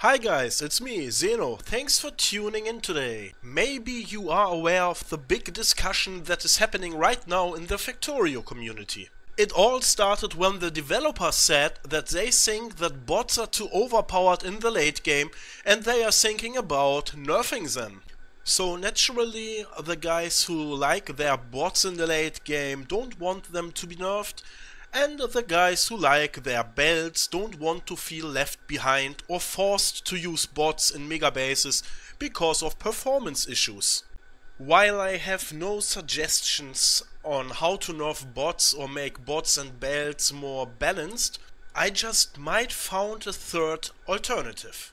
Hi guys, it's me, SeeNo. Thanks for tuning in today. Maybe you are aware of the big discussion that is happening right now in the Factorio community. It all started when the developers said that they think that bots are too overpowered in the late game and they are thinking about nerfing them. So naturally, the guys who like their bots in the late game don't want them to be nerfed, and the guys who like their belts don't want to feel left behind or forced to use bots in megabases because of performance issues. While I have no suggestions on how to nerf bots or make bots and belts more balanced, I just might found a third alternative.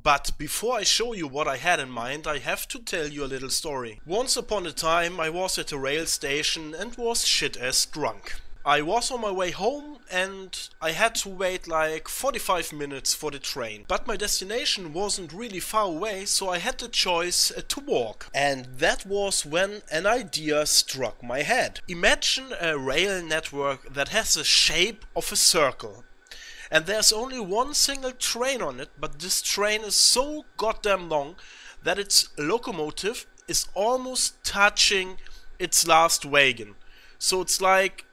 But before I show you what I had in mind, I have to tell you a little story. Once upon a time I was at a rail station and was shit-ass drunk. I was on my way home and I had to wait like 45 minutes for the train. But my destination wasn't really far away, so I had the choice to walk. And that was when an idea struck my head. Imagine a rail network that has the shape of a circle. And there's only one single train on it, but this train is so goddamn long that its locomotive is almost touching its last wagon. So it's like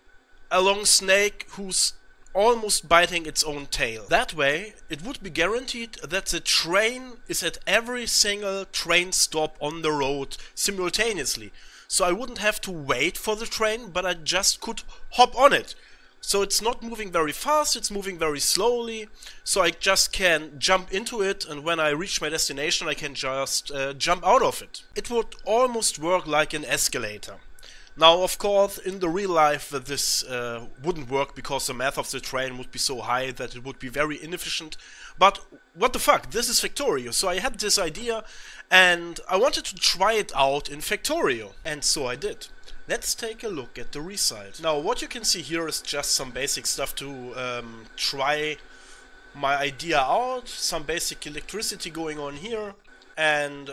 a long snake who's almost biting its own tail. That way, it would be guaranteed that the train is at every single train stop on the road simultaneously. So I wouldn't have to wait for the train, but I just could hop on it. So it's not moving very fast, it's moving very slowly, so I just can jump into it, and when I reach my destination I can just jump out of it. It would almost work like an escalator. Now of course in the real life this wouldn't work because the math of the train would be so high that it would be very inefficient, but what the fuck, this is Factorio, so I had this idea and I wanted to try it out in Factorio, and so I did. Let's take a look at the result. Now what you can see here is just some basic stuff to try my idea out, some basic electricity going on here, and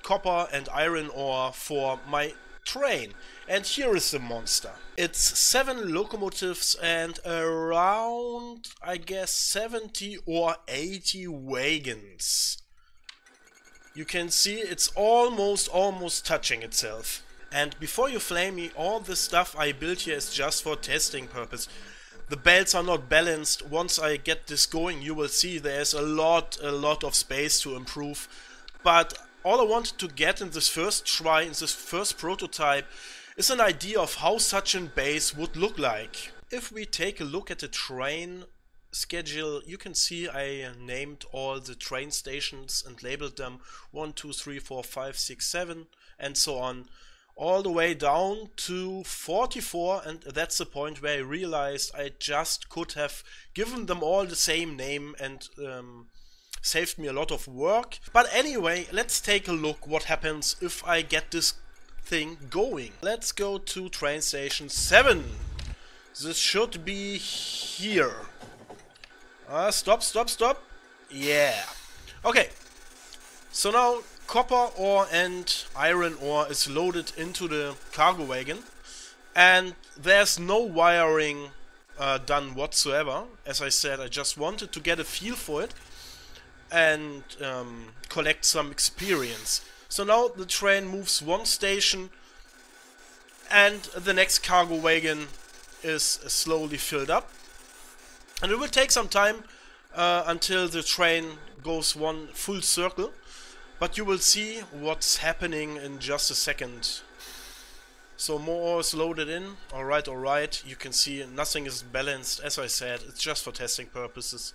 copper and iron ore for my train. And here is the monster. It's 7 locomotives and around, I guess, 70 or 80 wagons. You can see it's almost touching itself. And before you flame me, all this stuff I built here is just for testing purpose. The belts are not balanced. Once I get this going, you will see there's a lot of space to improve. But all I wanted to get in this first try, in this first prototype, is an idea of how such a base would look like. If we take a look at the train schedule, you can see I named all the train stations and labeled them 1, 2, 3, 4, 5, 6, 7 and so on. All the way down to 44, and that's the point where I realized I just could have given them all the same name and saved me a lot of work. But anyway, let's take a look what happens if I get this thing going. Let's go to train station 7. This should be here. Stop. Yeah. Okay. So now copper ore and iron ore is loaded into the cargo wagon, and there's no wiring done whatsoever. As I said, I just wanted to get a feel for it and collect some experience. So now the train moves one station and the next cargo wagon is slowly filled up, and it will take some time until the train goes one full circle. But you will see what's happening in just a second. So more ore is loaded in. Alright. You can see nothing is balanced. As I said, it's just for testing purposes.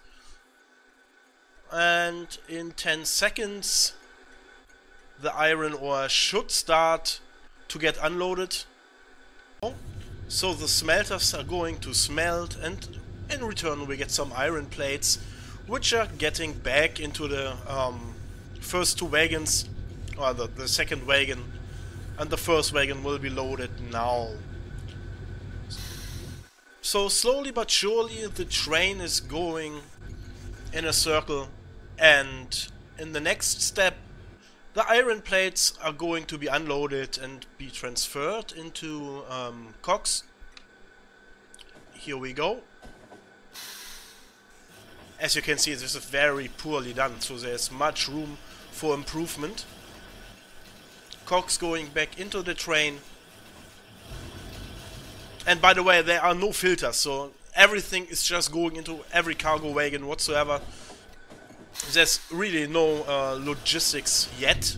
And in 10 seconds the iron ore should start to get unloaded. So the smelters are going to smelt, and in return we get some iron plates, which are getting back into the first 2 wagons, or the second wagon, and the first wagon will be loaded now. So slowly but surely the train is going in a circle, and in the next step the iron plates are going to be unloaded and be transferred into cogs, Here we go. As you can see, this is very poorly done, so there's much room for improvement. Cogs going back into the train. And by the way, there are no filters, so everything is just going into every cargo wagon whatsoever. There's really no logistics yet.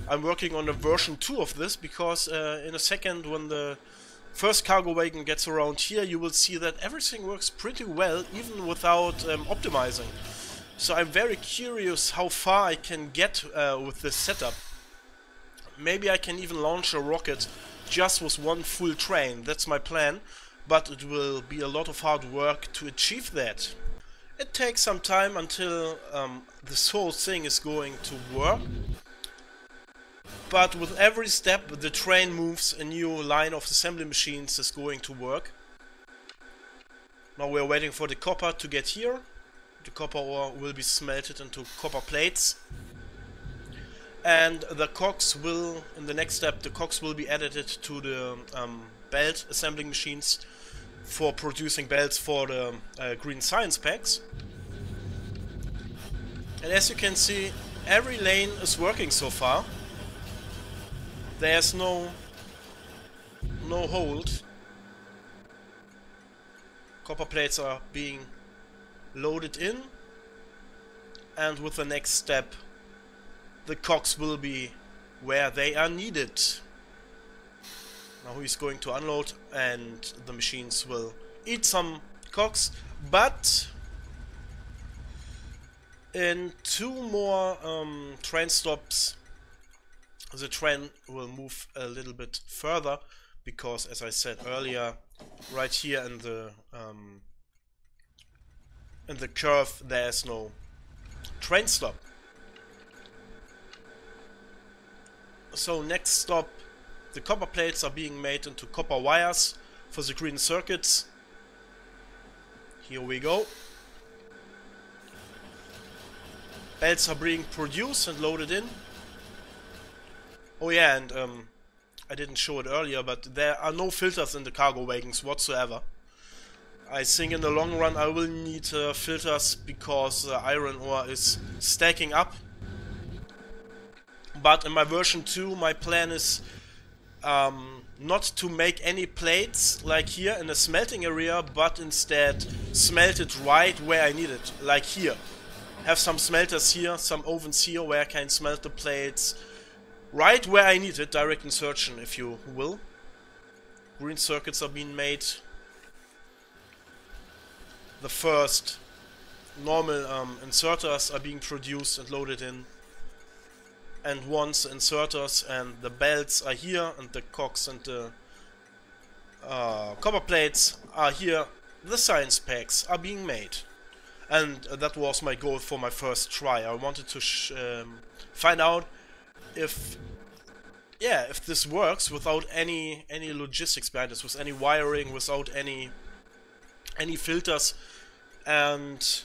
I'm working on a version 2 of this, because in a second, when the first cargo wagon gets around here, you will see that everything works pretty well, even without optimizing. So I'm very curious how far I can get with this setup. Maybe I can even launch a rocket just with one full train. That's my plan, but it will be a lot of hard work to achieve that. It takes some time until this whole thing is going to work. But with every step the train moves, a new line of assembly machines is going to work. Now we're waiting for the copper to get here. The copper ore will be smelted into copper plates. And the cogs will, in the next step, the cogs will be added to the belt assembling machines for producing belts for the green science packs. And as you can see, every lane is working so far. There's no hold. Copper plates are being loaded in, and with the next step the cogs will be where they are needed. Now he's going to unload and the machines will eat some cogs, but in 2 more train stops the train will move a little bit further, because as I said earlier, right here in the curve there's no train stop. So next stop, the copper plates are being made into copper wires for the green circuits. Here we go. Belts are being produced and loaded in. Oh yeah, and I didn't show it earlier, but there are no filters in the cargo wagons whatsoever. I think in the long run I will need filters, because iron ore is stacking up. But in my version 2 my plan is not to make any plates like here in the smelting area, but instead smelt it right where I need it, like here. Have some smelters here, some ovens here where I can smelt the plates right where I need it, direct insertion if you will. Green circuits are being made. The first normal inserters are being produced and loaded in. And once the inserters and the belts are here, and the cogs and the copper plates are here, the science packs are being made. And that was my goal for my first try. I wanted to find out if this works without any logistics behind this, with any wiring, without any filters. And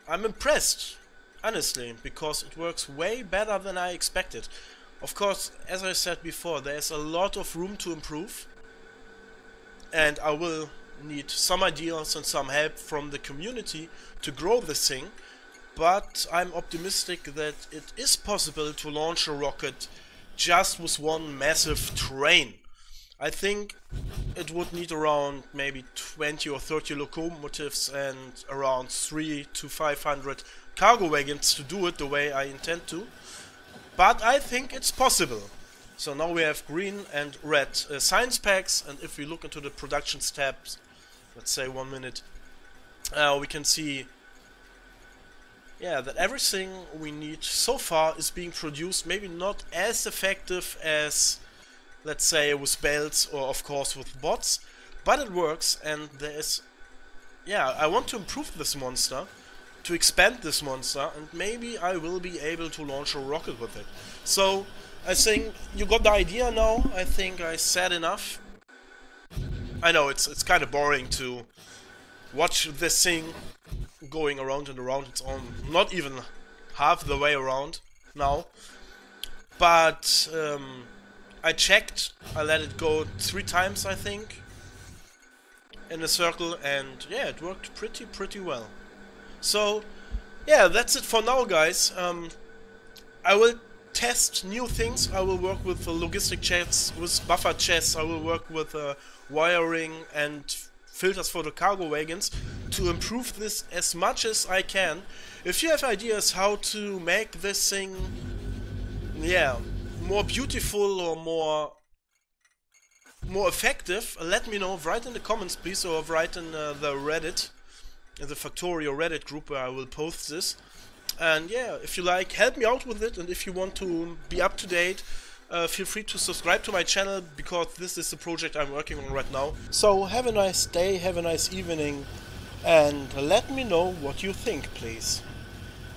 I'm impressed, honestly, because it works way better than I expected. Of course, as I said before, there's a lot of room to improve, and I will need some ideas and some help from the community to grow this thing. But I'm optimistic that it is possible to launch a rocket just with one massive train. I think it would need around maybe 20 or 30 locomotives and around 300 to 500 cargo wagons to do it the way I intend to. But I think it's possible. So now we have green and red science packs, and if we look into the production steps, let's say 1 minute, we can see that everything we need so far is being produced. Maybe not as effective as, let's say, with belts or of course with bots, but it works. And there is, I want to improve this monster, to expand this monster, and maybe I will be able to launch a rocket with it. So I think you got the idea now. I think I said enough. I know it's kind of boring to watch this thing going around and around. It's on not even half the way around now, but I checked, I let it go 3 times I think, in a circle, and yeah, it worked pretty well. So yeah, that's it for now, guys. I will test new things. I will work with logistic chests, with buffer chests. I will work with wiring and filters for the cargo wagons to improve this as much as I can. If you have ideas how to make this thing, yeah, more beautiful or more effective, let me know. Write in the comments, please, or write in the Reddit, in the Factorio Reddit group where I will post this. And yeah, if you like, help me out with it, and if you want to be up to date, feel free to subscribe to my channel, because this is the project I'm working on right now. So have a nice day, have a nice evening, and let me know what you think, please.